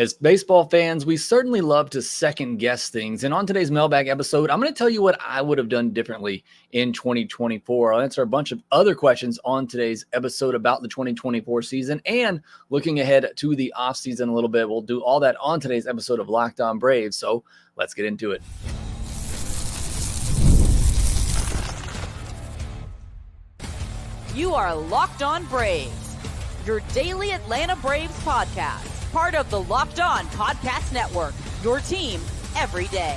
As baseball fans, we certainly love to second guess things. And on today's Mailbag episode, I'm going to tell you what I would have done differently in 2024. I'll answer a bunch of other questions on today's episode about the 2024 season and looking ahead to the offseason a little bit. We'll do all that on today's episode of Locked On Braves. So let's get into it. You are Locked On Braves, your daily Atlanta Braves podcast. Part of the Locked On Podcast Network, your team every day.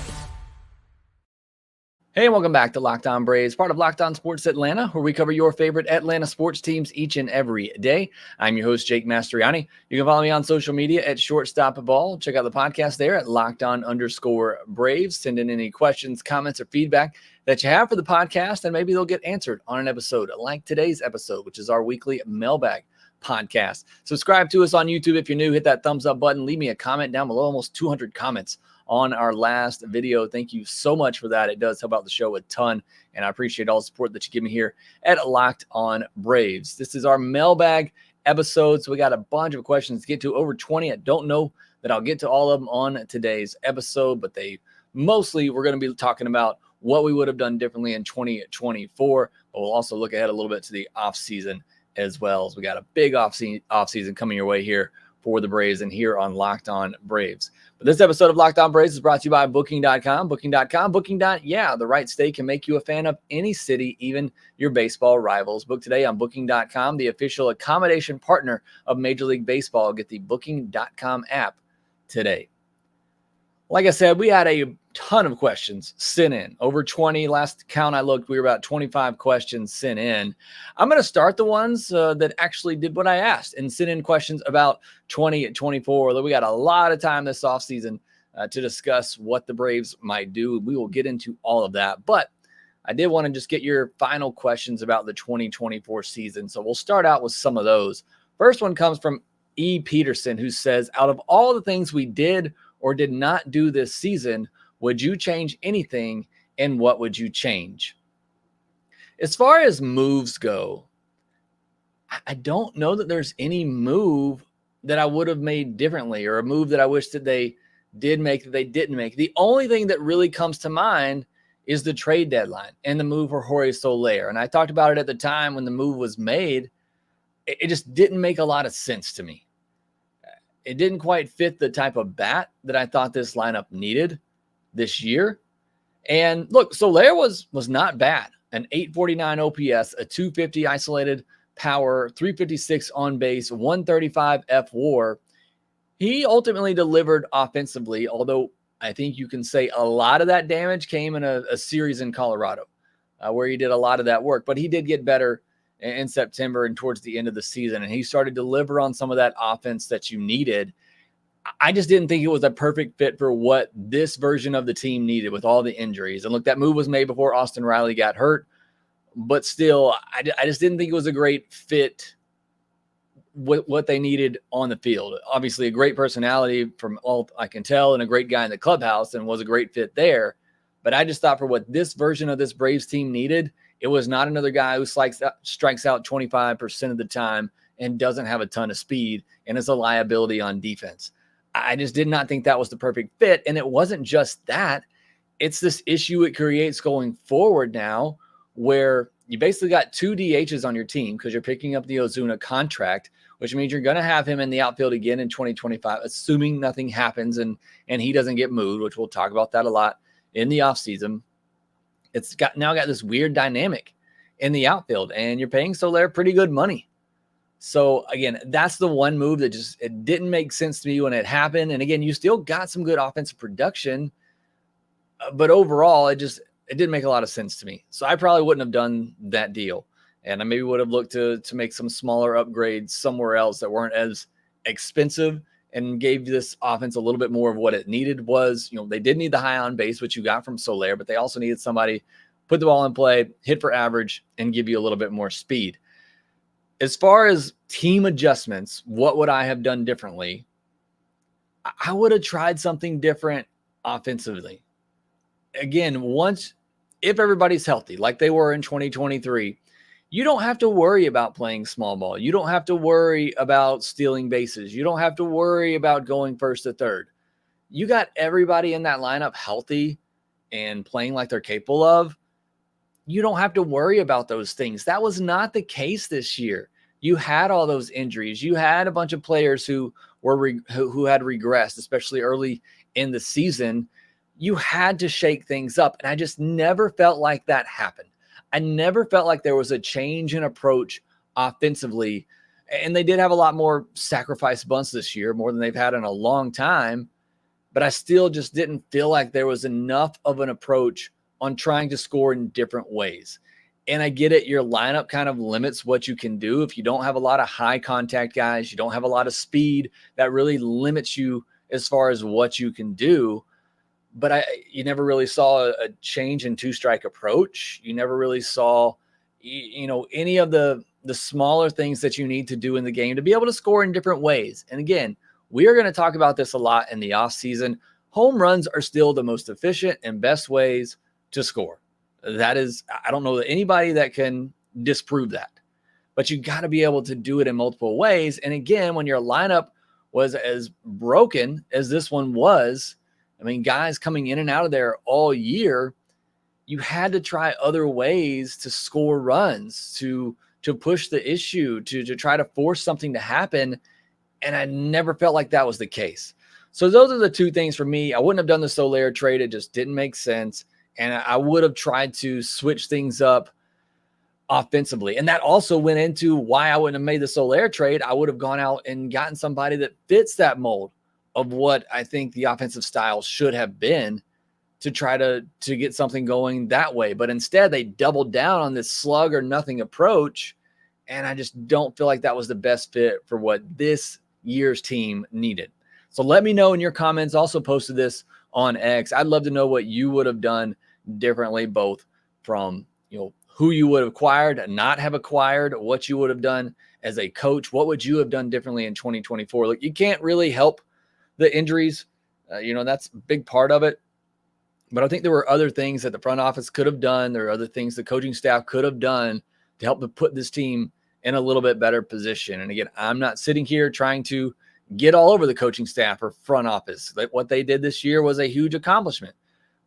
Hey, welcome back to Locked On Braves, part of Locked On Sports Atlanta, where we cover your favorite Atlanta sports teams each and every day. I'm your host, Jake Mastriani. You can follow me on social media at ShortstopBall. Check out the podcast there at LockedOn_Braves. Send in any questions, comments, or feedback that you have for the podcast, and maybe they'll get answered on an episode like today's episode, which is our weekly Mailbag podcast. Subscribe to us on YouTube if you're new. Hit that thumbs up button. Leave me a comment down below. Almost 200 comments on our last video. Thank you so much for that. It does help out the show a ton, and I appreciate all the support that you give me here at Locked On Braves. This is our Mailbag episode, so we got a bunch of questions to get to, over 20. I don't know that I'll get to all of them on today's episode, but we're going to be talking about what we would have done differently in 2024, but we'll also look ahead a little bit to the offseason as well, as we got a big offseason coming your way here for the Braves and here on Locked On Braves. But this episode of Locked On Braves is brought to you by Booking.com. Booking. Yeah, the right state can make you a fan of any city, even your baseball rivals. Book today on Booking.com, the official accommodation partner of Major League Baseball. Get the Booking.com app today. Like I said, we had a ton of questions sent in. Over 20. Last count I looked, we were about 25 questions sent in. I'm going to start the ones that actually did what I asked and sent in questions about 2024. Although we got a lot of time this offseason to discuss what the Braves might do. We will get into all of that. But I did want to just get your final questions about the 2024 season. So we'll start out with some of those. First one comes from E. Peterson, who says, out of all the things we did or did not do this season, would you change anything, and what would you change? As far as moves go, I don't know that there's any move that I would have made differently, or a move that I wish that they did make that they didn't make. The only thing that really comes to mind is the trade deadline and the move for Jorge Soler. And I talked about it at the time when the move was made. It just didn't make a lot of sense to me. It didn't quite fit the type of bat that I thought this lineup needed this year. And look, Soler was not bad. An 849 OPS, a 250 isolated power, 356 on base, 135 FWAR. He ultimately delivered offensively, although I think you can say a lot of that damage came in a series in Colorado where he did a lot of that work. But he did get better in September and towards the end of the season, and he started to deliver on some of that offense that you needed. I just didn't think it was a perfect fit for what this version of the team needed with all the injuries. And look, that move was made before Austin Riley got hurt, but still, I just didn't think it was a great fit with what they needed on the field. Obviously, a great personality from all I can tell, and a great guy in the clubhouse, and was a great fit there. But I just thought for what this version of this Braves team needed, it was not another guy who strikes out 25% of the time and doesn't have a ton of speed and is a liability on defense. I just did not think that was the perfect fit. And it wasn't just that. It's this issue it creates going forward now, where you basically got two DHs on your team because you're picking up the Ozuna contract, which means you're going to have him in the outfield again in 2025, assuming nothing happens and he doesn't get moved, which we'll talk about that a lot in the offseason. It's now got this weird dynamic in the outfield, and you're paying Soler pretty good money. So again, that's the one move that it didn't make sense to me when it happened. And again, you still got some good offensive production, but overall, it didn't make a lot of sense to me. So I probably wouldn't have done that deal. And I maybe would have looked to make some smaller upgrades somewhere else that weren't as expensive and gave this offense a little bit more of what it needed. Was, they did need the high on base, which you got from Soler, but they also needed somebody put the ball in play, hit for average, and give you a little bit more speed. As far as team adjustments, what would I have done differently? I would have tried something different offensively. Again, if everybody's healthy, like they were in 2023, you don't have to worry about playing small ball. You don't have to worry about stealing bases. You don't have to worry about going first to third. You got everybody in that lineup healthy and playing like they're capable of. You don't have to worry about those things. That was not the case this year. You had all those injuries. You had a bunch of players who had regressed, especially early in the season. You had to shake things up, and I just never felt like that happened. I never felt like there was a change in approach offensively, and they did have a lot more sacrifice bunts this year, more than they've had in a long time, but I still just didn't feel like there was enough of an approach on trying to score in different ways. And I get it, your lineup kind of limits what you can do. If you don't have a lot of high contact guys, you don't have a lot of speed, that really limits you as far as what you can do. But you never really saw a change in two-strike approach. You never really saw, any of the smaller things that you need to do in the game to be able to score in different ways. And again, we are going to talk about this a lot in the offseason. Home runs are still the most efficient and best ways to score. That is, I don't know anybody that can disprove that. But you got to be able to do it in multiple ways. And again, when your lineup was as broken as this one was, I mean, guys coming in and out of there all year, you had to try other ways to score runs, to push the issue, to try to force something to happen. And I never felt like that was the case. So those are the two things for me. I wouldn't have done the Soler trade. It just didn't make sense. And I would have tried to switch things up offensively. And that also went into why I wouldn't have made the Soler trade. I would have gone out and gotten somebody that fits that mold of what I think the offensive style should have been to try to get something going that way. But instead, they doubled down on this slug or nothing approach. And I just don't feel like that was the best fit for what this year's team needed. So let me know in your comments. Also posted this on X. I'd love to know what you would have done differently, both from, who you would have acquired and not have acquired, what you would have done as a coach. What would you have done differently in 2024? Look, you can't really help the injuries. That's a big part of it. But I think there were other things that the front office could have done. There are other things the coaching staff could have done to help to put this team in a little bit better position. And again, I'm not sitting here trying to get all over the coaching staff or front office. What they did this year was a huge accomplishment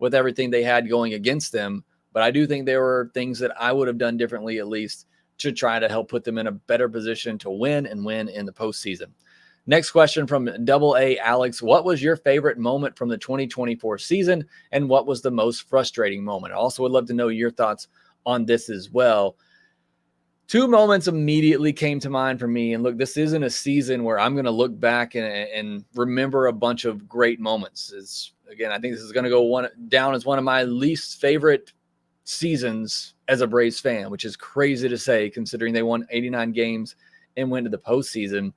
with everything they had going against them. But I do think there were things that I would have done differently, at least to try to help put them in a better position to win and win in the postseason. Next question from AA Alex. What was your favorite moment from the 2024 season, and what was the most frustrating moment? I also would love to know your thoughts on this as well. Two moments immediately came to mind for me. And look, this isn't a season where I'm going to look back and remember a bunch of great moments. Again, I think this is going to go down as one of my least favorite seasons as a Braves fan, which is crazy to say considering they won 89 games and went to the postseason.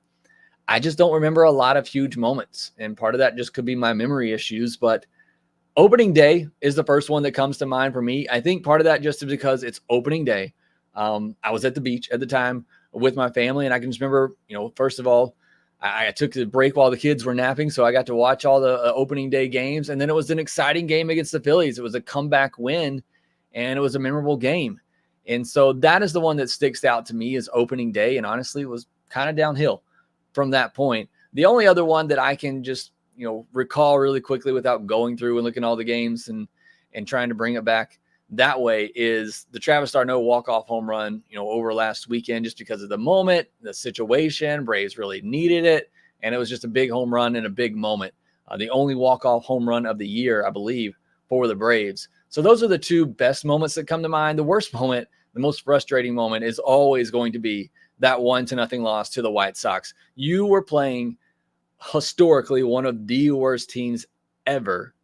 I just don't remember a lot of huge moments. And part of that just could be my memory issues. But opening day is the first one that comes to mind for me. I think part of that just is because it's opening day. I was at the beach at the time with my family, and I can just remember, first of all, I took the break while the kids were napping, so I got to watch all the opening day games, and then it was an exciting game against the Phillies. It was a comeback win, and it was a memorable game. And so that is the one that sticks out to me as opening day, and honestly, it was kind of downhill from that point. The only other one that I can just, recall really quickly without going through and looking at all the games and trying to bring it back that way is the Travis d'Arnaud walk-off home run, over last weekend, just because of the moment, the situation. Braves really needed it, and it was just a big home run and a big moment. The only walk-off home run of the year, I believe, for the Braves. So those are the two best moments that come to mind. The worst moment, the most frustrating moment, is always going to be that 1-0 loss to the White Sox. You were playing historically one of the worst teams ever.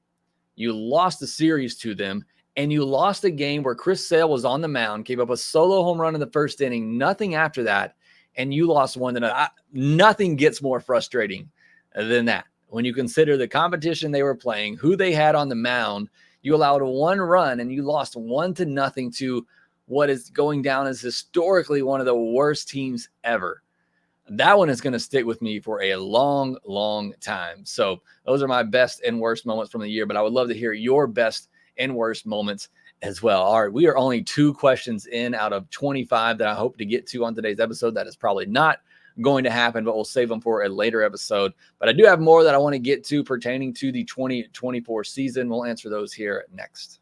You lost the series to them, and you lost a game where Chris Sale was on the mound, gave up a solo home run in the first inning, nothing after that, and you lost 1-0. Nothing gets more frustrating than that. When you consider the competition they were playing, who they had on the mound, you allowed one run and you lost 1-0 to what is going down as historically one of the worst teams ever. That one is going to stick with me for a long, long time. So those are my best and worst moments from the year, but I would love to hear your best and worst moments as well. All right, we are only 2 questions in out of 25 that I hope to get to on today's episode. That is probably not going to happen, but we'll save them for a later episode. But I do have more that I want to get to pertaining to the 2024 season. We'll answer those here next.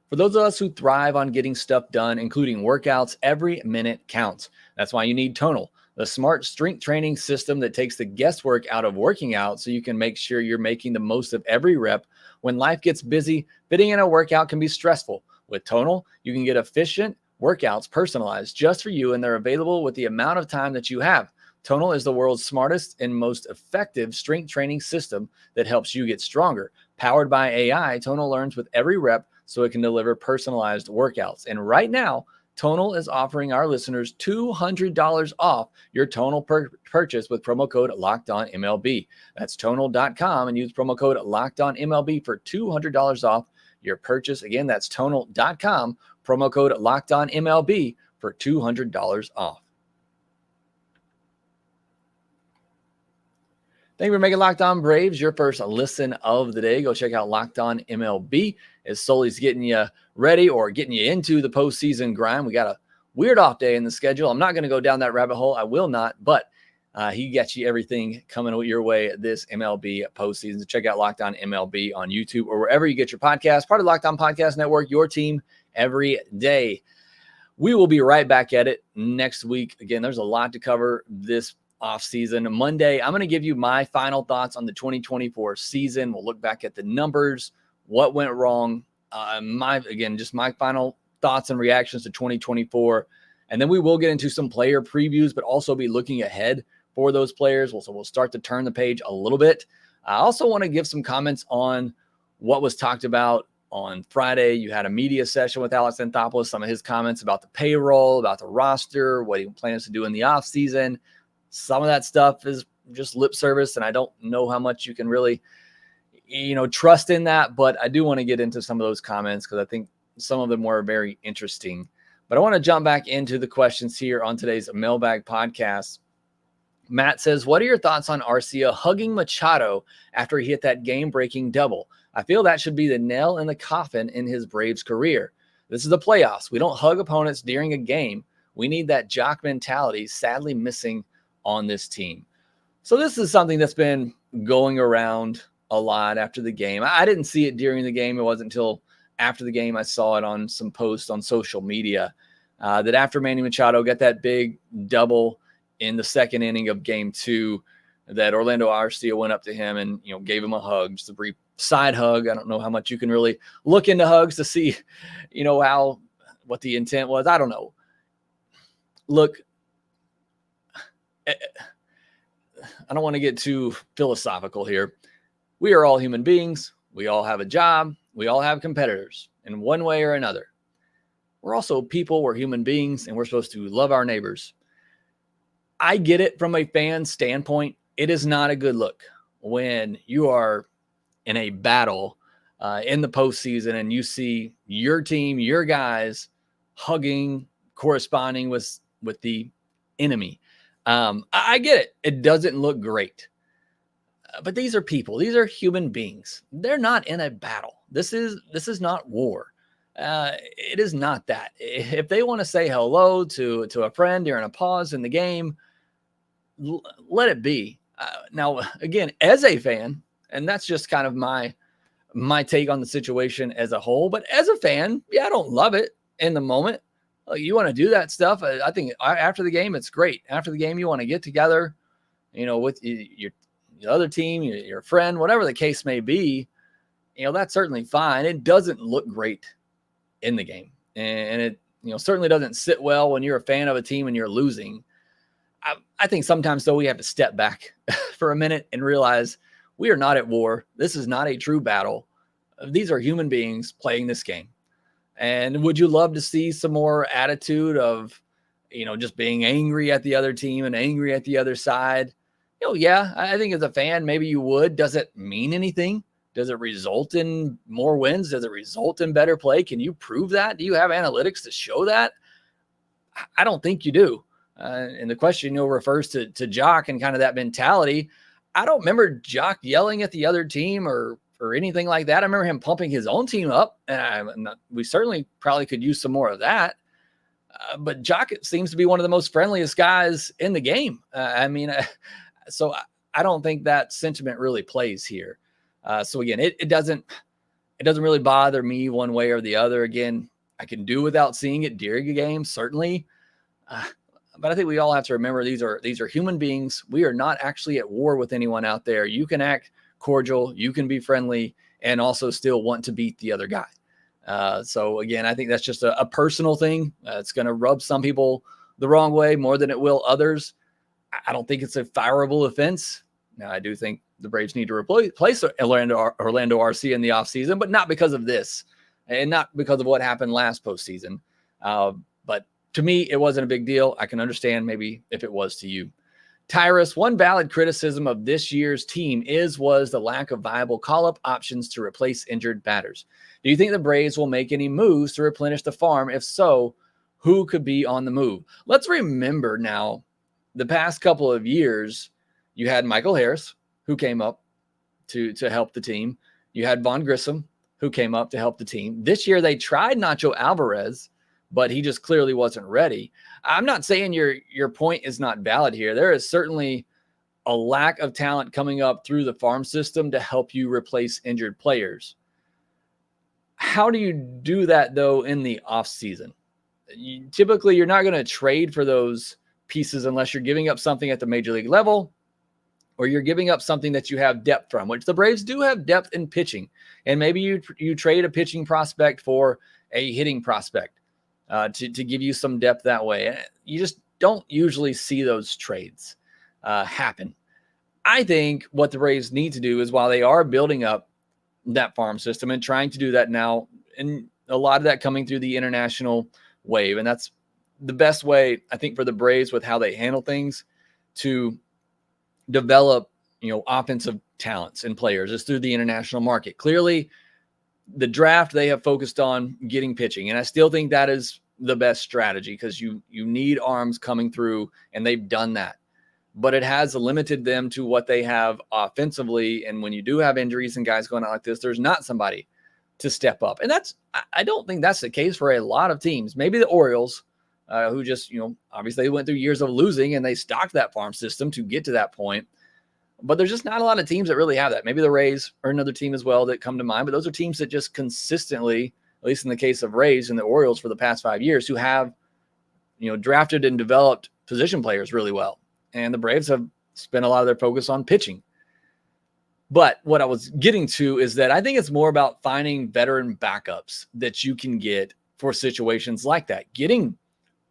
For those of us who thrive on getting stuff done, including workouts, every minute counts. That's why you need TonaI, the smart strength training system that takes the guesswork out of working out so you can make sure you're making the most of every rep. When life gets busy, fitting in a workout can be stressful. With TonaI, you can get efficient workouts personalized just for you, and they're available with the amount of time that you have. TonaI is the world's smartest and most effective strength training system that helps you get stronger. Powered by AI, TonaI learns with every rep so it can deliver personalized workouts. And right now, TonaI is offering our listeners $200 off your TonaI purchase with promo code LockedOnMLB. That's TonaI.com and use promo code LockedOnMLB for $200 off your purchase. Again, that's TonaI.com, promo code LockedOnMLB for $200 off. Thank you for making Locked On Braves your first listen of the day. Go check out Locked On MLB as Sully's getting you ready or getting you into the postseason grind. We got a weird off day in the schedule. I'm not going to go down that rabbit hole. I will not, but he gets you everything coming your way this MLB postseason. So check out Locked On MLB on YouTube or wherever you get your podcast. Part of Locked On Podcast Network, your team every day. We will be right back at it next week. Again, there's a lot to cover this off season. Monday, I'm going to give you my final thoughts on the 2024 season. We'll look back at the numbers, what went wrong, my final thoughts and reactions to 2024. And then we will get into some player previews, but also be looking ahead for those players. So we'll start to turn the page a little bit. I also want to give some comments on what was talked about on Friday. You had a media session with Alex Anthopoulos, some of his comments about the payroll, about the roster, what he plans to do in the offseason. Some of that stuff is just lip service, and I don't know how much you can really, trust in that. But I do want to get into some of those comments because I think some of them were very interesting. But I want to jump back into the questions here on today's Mailbag podcast. Matt says, what are your thoughts on Arcia hugging Machado after he hit that game-breaking double? I feel that should be the nail in the coffin in his Braves career. This is the playoffs. We don't hug opponents during a game. We need that jock mentality, sadly missing on this team. So this is something that's been going around a lot after the game. I didn't see it during the game. It wasn't until after the game I saw it on some posts on social media that after Manny Machado got that big double in the second inning of game 2, that Orlando Arcia went up to him and gave him a hug, just a brief side hug. I don't know how much you can really look into hugs to see what the intent was. I don't know. Look, I don't want to get too philosophical here. We are all human beings. We all have a job. We all have competitors in one way or another. We're also people. We're human beings, and we're supposed to love our neighbors. I get it from a fan standpoint. It is not a good look when you are in a battle in the postseason and you see your team, your guys hugging, corresponding with the enemy. I get it. It doesn't look great. But these are people. These are human beings. They're not in a battle. This is not war. It is not that. If they want to say hello to a friend during a pause in the game, let it be. Now, again, as a fan, and that's just kind of my take on the situation as a whole, but as a fan, I don't love it in the moment. You want to do that stuff. I think after the game, it's great. After the game, you want to get together, with your other team, your friend, whatever the case may be. That's certainly fine. It doesn't look great in the game. And it, certainly doesn't sit well when you're a fan of a team and you're losing. I think sometimes, though, we have to step back for a minute and realize we are not at war. This is not a true battle. These are human beings playing this game. And would you love to see some more attitude of, just being angry at the other team and angry at the other side? Yeah, I think as a fan, maybe you would. Does it mean anything? Does it result in more wins? Does it result in better play? Can you prove that? Do you have analytics to show that? I don't think you do. And the question, refers to Jock and kind of that mentality. I don't remember Jock yelling at the other team or or anything like that. I remember him pumping his own team up, and we certainly probably could use some more of that. But Jock seems to be one of the most friendliest guys in the game. So I don't think that sentiment really plays here. So again, it doesn't really bother me one way or the other. Again, I can do without seeing it during a game, certainly. But I think we all have to remember these are human beings. We are not actually at war with anyone out there. You can act cordial, you can be friendly, and also still want to beat the other guy. So again, I think that's just a personal thing. It's going to rub some people the wrong way more than it will others. I don't think it's a fireable offense. Now, I do think the Braves need to replace Orlando RC in the offseason, but not because of this and not because of what happened last postseason. But to me, it wasn't a big deal. I can understand maybe if it was to you. Tyrus, one valid criticism of this year's team was the lack of viable call-up options to replace injured batters. Do you think the Braves will make any moves to replenish the farm? If so, who could be on the move? Let's remember now, the past couple of years, you had Michael Harris, who came up to help the team. You had Vaughn Grissom, who came up to help the team. This year, they tried Nacho Alvarez, but he just clearly wasn't ready. I'm not saying your point is not valid here. There is certainly a lack of talent coming up through the farm system to help you replace injured players. How do you do that, though, in the offseason? Typically, you're not going to trade for those pieces unless you're giving up something at the major league level or you're giving up something that you have depth from, which the Braves do have depth in pitching. And maybe you trade a pitching prospect for a hitting prospect to give you some depth that way. You just don't usually see those trades happen. I think what the Braves need to do is, while they are building up that farm system and trying to do that now, and a lot of that coming through the international wave, and that's the best way, I think, for the Braves with how they handle things to develop, offensive talents and players is through the international market. Clearly, the draft, they have focused on getting pitching, and I still think that is the best strategy because you need arms coming through, and they've done that. But it has limited them to what they have offensively, and when you do have injuries and guys going out like this, there's not somebody to step up. And I don't think that's the case for a lot of teams. Maybe the Orioles, who just, obviously went through years of losing and they stocked that farm system to get to that point. But there's just not a lot of teams that really have that. Maybe the Rays are another team as well that come to mind, but those are teams that just consistently, at least in the case of Rays and the Orioles for the past 5 years, who have, drafted and developed position players really well. And the Braves have spent a lot of their focus on pitching. But what I was getting to is that I think it's more about finding veteran backups that you can get for situations like that. Getting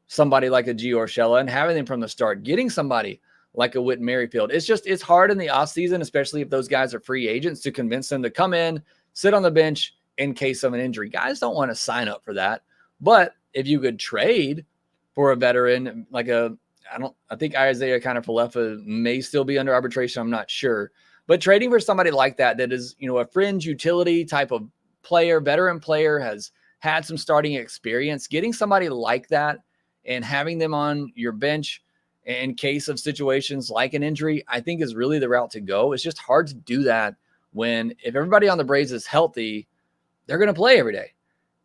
somebody like a Gio Urshela and having them from the start. Getting somebody like a Whit Merrifield. It's hard in the offseason, especially if those guys are free agents, to convince them to come in, sit on the bench in case of an injury. Guys don't want to sign up for that. But if you could trade for a veteran like I think Isaiah Falefa may still be under arbitration. I'm not sure. But trading for somebody like that is, a fringe utility type of player, veteran player, has had some starting experience, getting somebody like that and having them on your bench in case of situations like an injury, I think is really the route to go. It's just hard to do that if everybody on the Braves is healthy, they're going to play every day.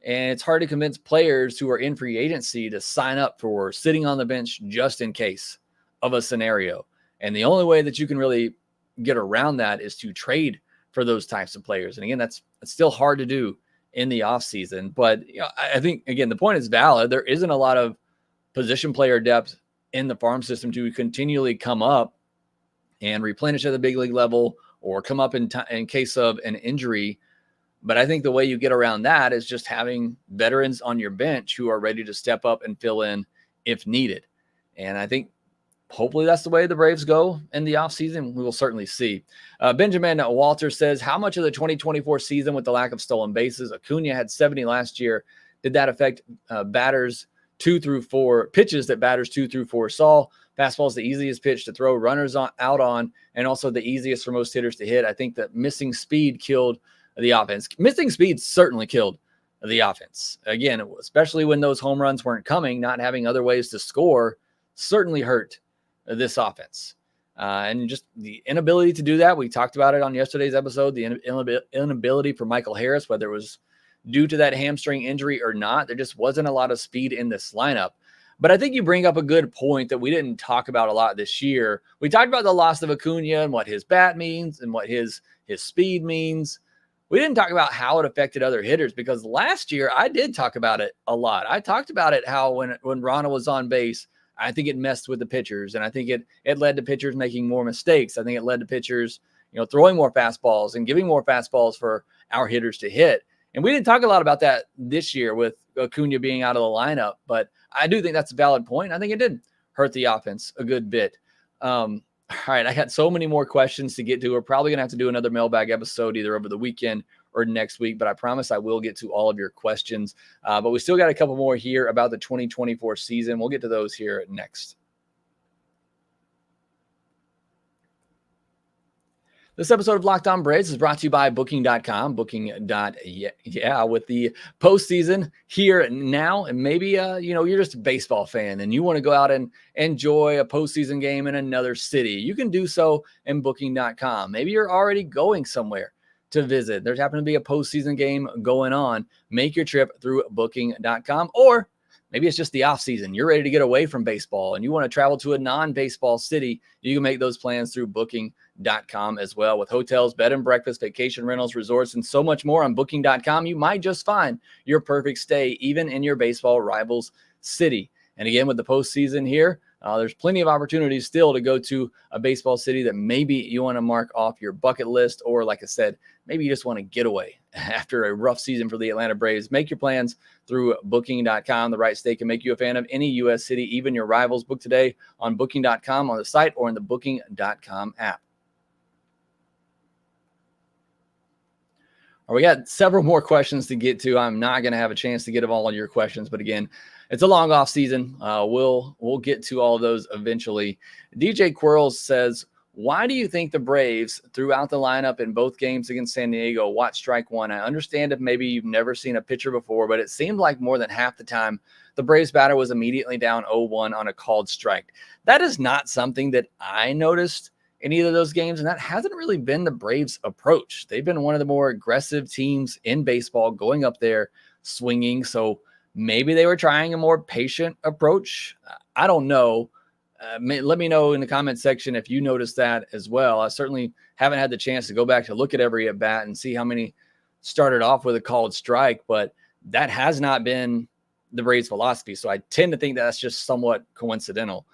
And it's hard to convince players who are in free agency to sign up for sitting on the bench just in case of a scenario. And the only way that you can really get around that is to trade for those types of players. And again, that's still hard to do in the offseason. But I think, again, the point is valid. There isn't a lot of position player depth in the farm system to continually come up and replenish at the big league level or come up in case of an injury. But I think the way you get around that is just having veterans on your bench who are ready to step up and fill in if needed. And I think hopefully that's the way the Braves go in the offseason. We will certainly see. Benjamin Walter says, how much of the 2024 season with the lack of stolen bases? Acuna had 70 last year. Did that affect pitches that batters 2 through 4 saw? Fastball is the easiest pitch to throw runners out on, and also the easiest for most hitters to hit. I think that missing speed killed the offense. Missing speed certainly killed the offense. Again, especially when those home runs weren't coming, not having other ways to score certainly hurt this offense. And just the inability to do that. We talked about it on yesterday's episode, the inability for Michael Harris, whether it was due to that hamstring injury or not. There just wasn't a lot of speed in this lineup. But I think you bring up a good point that we didn't talk about a lot this year. We talked about the loss of Acuna and what his bat means and what his speed means. We didn't talk about how it affected other hitters, because last year I did talk about it a lot. I talked about it, how when Ronald was on base, I think it messed with the pitchers, and I think it led to pitchers making more mistakes. I think it led to pitchers, throwing more fastballs and giving more fastballs for our hitters to hit. And we didn't talk a lot about that this year with Acuna being out of the lineup, but I do think that's a valid point. I think it did hurt the offense a good bit. All right, I got so many more questions to get to. We're probably going to have to do another mailbag episode either over the weekend or next week, but I promise I will get to all of your questions. But we still got a couple more here about the 2024 season. We'll get to those here next. This episode of Locked On Braves is brought to you by Booking.com. With the postseason here now, and maybe you're just a baseball fan and you want to go out and enjoy a postseason game in another city. You can do so in Booking.com. Maybe you're already going somewhere to visit. There's happened to be a postseason game going on. Make your trip through Booking.com, or maybe it's just the off season. You're ready to get away from baseball and you want to travel to a non-baseball city. You can make those plans through Booking.com as well. With hotels, bed and breakfast, vacation rentals, resorts, and so much more on Booking.com, you might just find your perfect stay, even in your baseball rival's city. And again, with the postseason here, there's plenty of opportunities still to go to a baseball city that maybe you want to mark off your bucket list, or like I said, maybe you just want to get away after a rough season for the Atlanta Braves. Make your plans through Booking.com. The right stay can make you a fan of any U.S. city, even your rivals. Book today on Booking.com on the site or in the Booking.com app. We got several more questions to get to. I'm not going to have a chance to get to all of your questions, but again, it's a long off season. We'll get to all of those eventually. DJ Quirls says, why do you think the Braves throughout the lineup in both games against San Diego watch strike one? I understand if maybe you've never seen a pitcher before, but it seemed like more than half the time the Braves batter was immediately down 0-1 on a called strike. That is not something that I noticed in either of those games, and that hasn't really been the Braves' approach. They've been one of the more aggressive teams in baseball, going up there, swinging. So maybe they were trying a more patient approach. I don't know. Let me know in the comment section if you noticed that as well. I certainly haven't had the chance to go back to look at every at bat and see how many started off with a called strike, but that has not been the Braves' philosophy. So I tend to think that's just somewhat coincidental.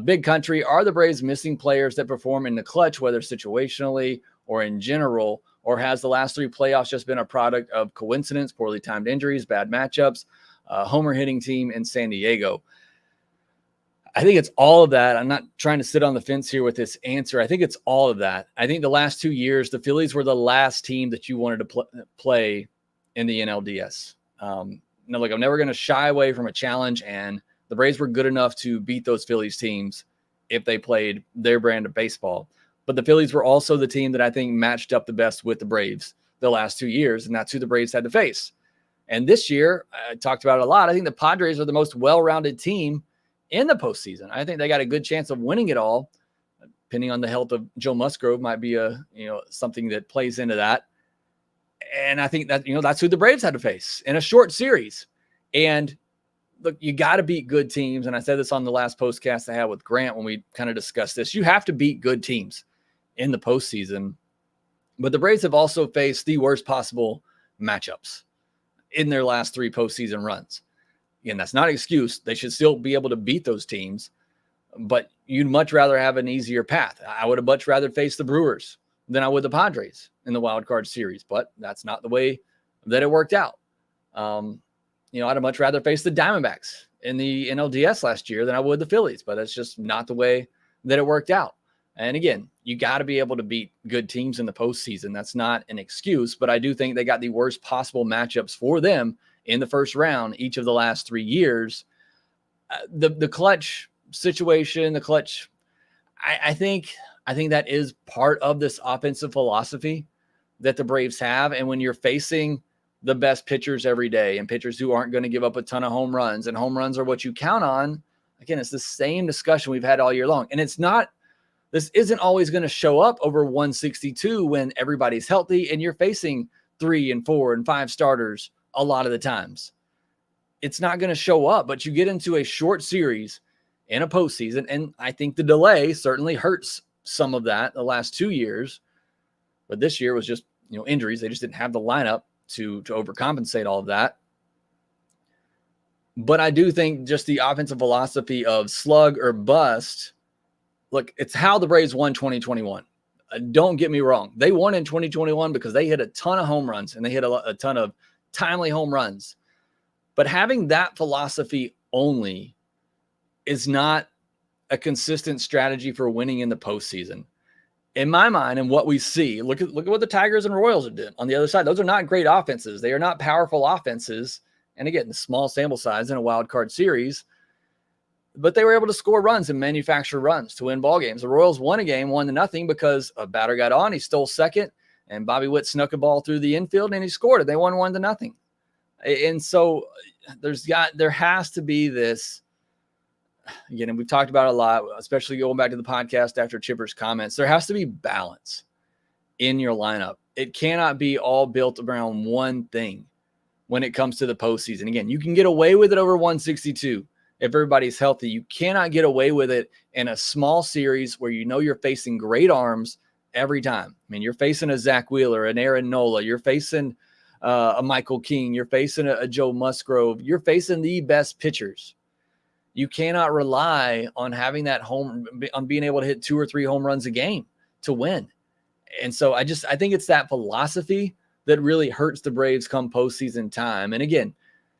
Big Country, are the Braves missing players that perform in the clutch, whether situationally or in general, or has the last three playoffs just been a product of coincidence, poorly timed injuries, bad matchups, homer hitting team in San Diego? I think it's all of that. I'm not trying to sit on the fence here with this answer. I think it's all of that. I think the last 2 years, the Phillies were the last team that you wanted to play in the NLDS. Now, look, I'm never going to shy away from a challenge, and the Braves were good enough to beat those Phillies teams if they played their brand of baseball. But the Phillies were also the team that I think matched up the best with the Braves the last 2 years, and that's who the Braves had to face. And this year, I talked about it a lot, I think the Padres are the most well-rounded team in the postseason. I think they got a good chance of winning it all. Depending on the health of Joe Musgrove might be something that plays into that. And I think that, that's who the Braves had to face in a short series. And look, you got to beat good teams. And I said this on the last postcast I had with Grant when we kind of discussed this. You have to beat good teams in the postseason. But the Braves have also faced the worst possible matchups in their last three postseason runs. Again, that's not an excuse. They should still be able to beat those teams. But you'd much rather have an easier path. I would have much rather face the Brewers than I would the Padres in the wild card series. But that's not the way that it worked out. I'd have much rather face the Diamondbacks in the NLDS last year than I would the Phillies, but that's just not the way that it worked out. And again, you got to be able to beat good teams in the postseason. That's not an excuse, but I do think they got the worst possible matchups for them in the first round each of the last 3 years. The clutch situation, I think that is part of this offensive philosophy that the Braves have. And when you're facing the best pitchers every day and pitchers who aren't going to give up a ton of home runs, and home runs are what you count on. Again, it's the same discussion we've had all year long. And it's not This isn't always going to show up over 162 when everybody's healthy and you're facing 3 and 4 and 5 starters a lot of the times. It's not going to show up, but you get into a short series in a postseason, and I think the delay certainly hurts some of that the last 2 years. But this year was just, injuries. They just didn't have the lineup to overcompensate all of that. But I do think just the offensive philosophy of slug or bust, look, it's how the Braves won 2021. Don't get me wrong. They won in 2021 because they hit a ton of home runs and they hit a ton of timely home runs. But having that philosophy only is not a consistent strategy for winning in the postseason. In my mind, and what we see, look at what the Tigers and Royals did on the other side. Those are not great offenses. They are not powerful offenses. And again, the small sample size in a wild card series, but they were able to score runs and manufacture runs to win ball games. The Royals won a game 1-0 because a batter got on, he stole second, and Bobby Witt snuck a ball through the infield and he scored it. They won 1-0. And so there has to be this, again, and we've talked about it a lot, especially going back to the podcast after Chipper's comments, there has to be balance in your lineup. It cannot be all built around one thing when it comes to the postseason. Again, you can get away with it over 162 if everybody's healthy. You cannot get away with it in a small series where you're facing great arms every time. I mean, you're facing a Zach Wheeler, an Aaron Nola, you're facing a Michael King, you're facing a Joe Musgrove, you're facing the best pitchers. You cannot rely on having on being able to hit 2 or 3 home runs a game to win. And so I think it's that philosophy that really hurts the Braves come postseason time. And again,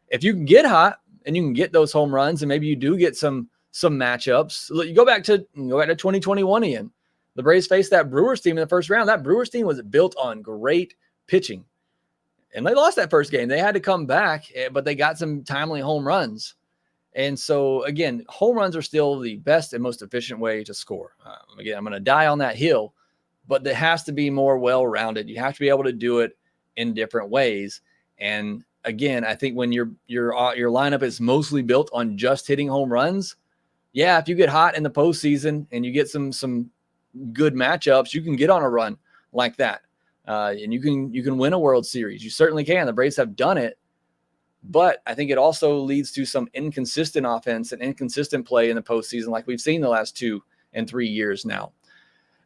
if you can get hot and you can get those home runs, and maybe you do get some matchups, you go back to 2021 again. The Braves faced that Brewers team in the first round. That Brewers team was built on great pitching, and they lost that first game. They had to come back, but they got some timely home runs. And so again, home runs are still the best and most efficient way to score. Again, I'm going to die on that hill, but there has to be more well-rounded. You have to be able to do it in different ways. And again, I think when your lineup is mostly built on just hitting home runs, yeah, if you get hot in the postseason and you get some good matchups, you can get on a run like that, and you can win a World Series. You certainly can. The Braves have done it, but I think it also leads to some inconsistent offense and inconsistent play in the postseason, like we've seen the last 2 and 3 years now.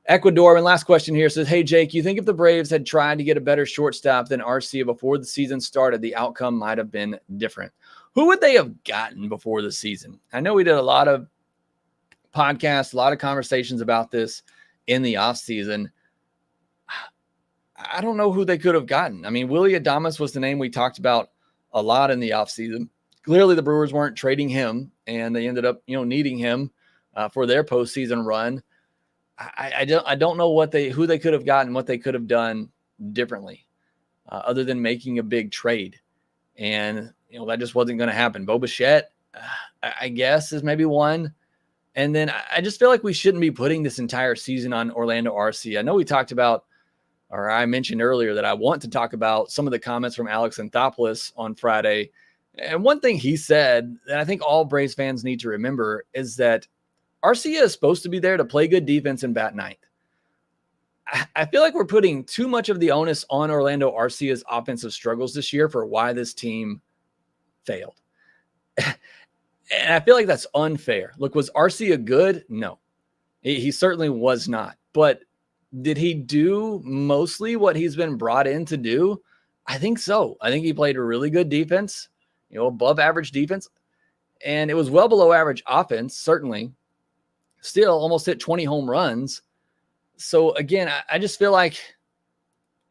Ecuador, and last question here, says, hey, Jake, you think if the Braves had tried to get a better shortstop than Arcia before the season started, the outcome might have been different? Who would they have gotten before the season? I know we did a lot of podcasts, a lot of conversations about this in the offseason. I don't know who they could have gotten. I mean, Willy Adames was the name we talked about a lot in the offseason. Clearly, the Brewers weren't trading him, and they ended up, needing him for their postseason run. I don't know who they could have gotten, what they could have done differently, other than making a big trade. And, that just wasn't going to happen. Bo Bichette, I guess, is maybe one. And then I just feel like we shouldn't be putting this entire season on Orlando Arcia. I know we talked about, or I mentioned earlier that I want to talk about some of the comments from Alex Anthopoulos on Friday. And one thing he said that I think all Braves fans need to remember is that Arcia is supposed to be there to play good defense and bat ninth. I feel like we're putting too much of the onus on Orlando Arcia's offensive struggles this year for why this team failed. And I feel like that's unfair. Look, was Arcia good? No, he certainly was not. But did he do mostly what he's been brought in to do? I think so. I think he played a really good defense, above average defense. And it was well below average offense, certainly. Still almost hit 20 home runs. So again, I just feel like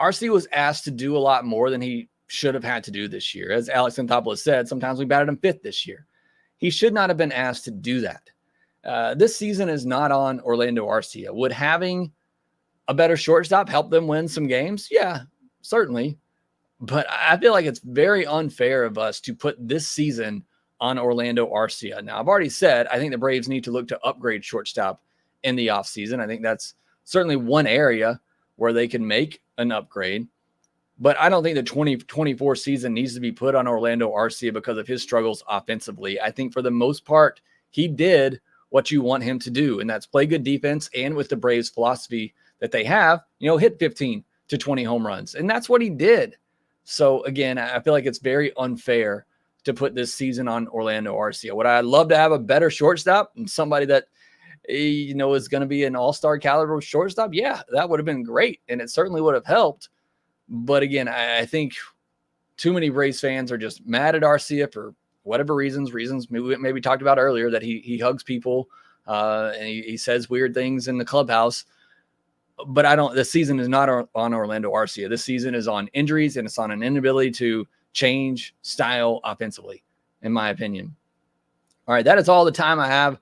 Arcia was asked to do a lot more than he should have had to do this year. As Alex Anthopoulos said, sometimes we batted him 5th this year. He should not have been asked to do that. This season is not on Orlando Arcia. Would having a better shortstop help them win some games? Yeah, certainly. But I feel like it's very unfair of us to put this season on Orlando Arcia. Now, I've already said I think the Braves need to look to upgrade shortstop in the offseason. I think that's certainly one area where they can make an upgrade. But I don't think the 2024 season needs to be put on Orlando Arcia because of his struggles offensively. I think for the most part, he did what you want him to do, and that's play good defense, and with the Braves philosophy that they have, hit 15 to 20 home runs. And that's what he did. So again, I feel like it's very unfair to put this season on Orlando Arcia. Would I love to have a better shortstop and somebody that is going to be an all-star caliber shortstop? Yeah, that would have been great, and it certainly would have helped. But again, I think too many Braves fans are just mad at Arcia for whatever reasons maybe talked about earlier, that he hugs people and he says weird things in the clubhouse. But the season is not on Orlando Arcia. This season is on injuries, and it's on an inability to change style offensively, in my opinion. All right, that is all the time I have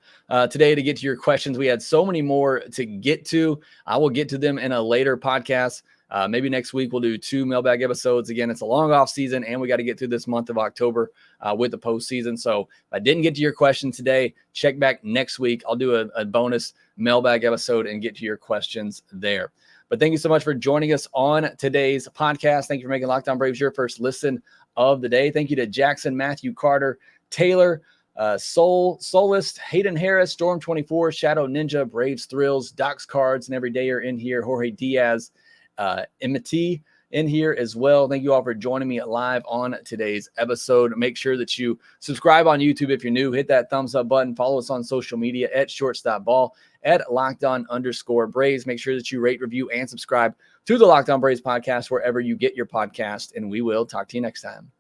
today to get to your questions. We had so many more to get to. I will get to them in a later podcast. Maybe next week we'll do 2 mailbag episodes. Again, it's a long off season, and we got to get through this month of October with the postseason. So if I didn't get to your question today, check back next week. I'll do a bonus mailbag episode and get to your questions there. But thank you so much for joining us on today's podcast. Thank you for making Locked On Braves your first listen of the day. Thank you to Jackson, Matthew, Carter, Taylor, Solist, Hayden Harris, Storm 24, Shadow Ninja, Braves Thrills, Docs Cards, and Everydayer in here, Jorge Diaz, Imiti in here as well. Thank you all for joining me live on today's episode. Make sure that you subscribe on YouTube if you're new. Hit that thumbs up button. Follow us on social media at shortstopball, at LockedOn_Braves. Make sure that you rate, review, and subscribe to the Locked On Braves podcast wherever you get your podcast, and we will talk to you next time.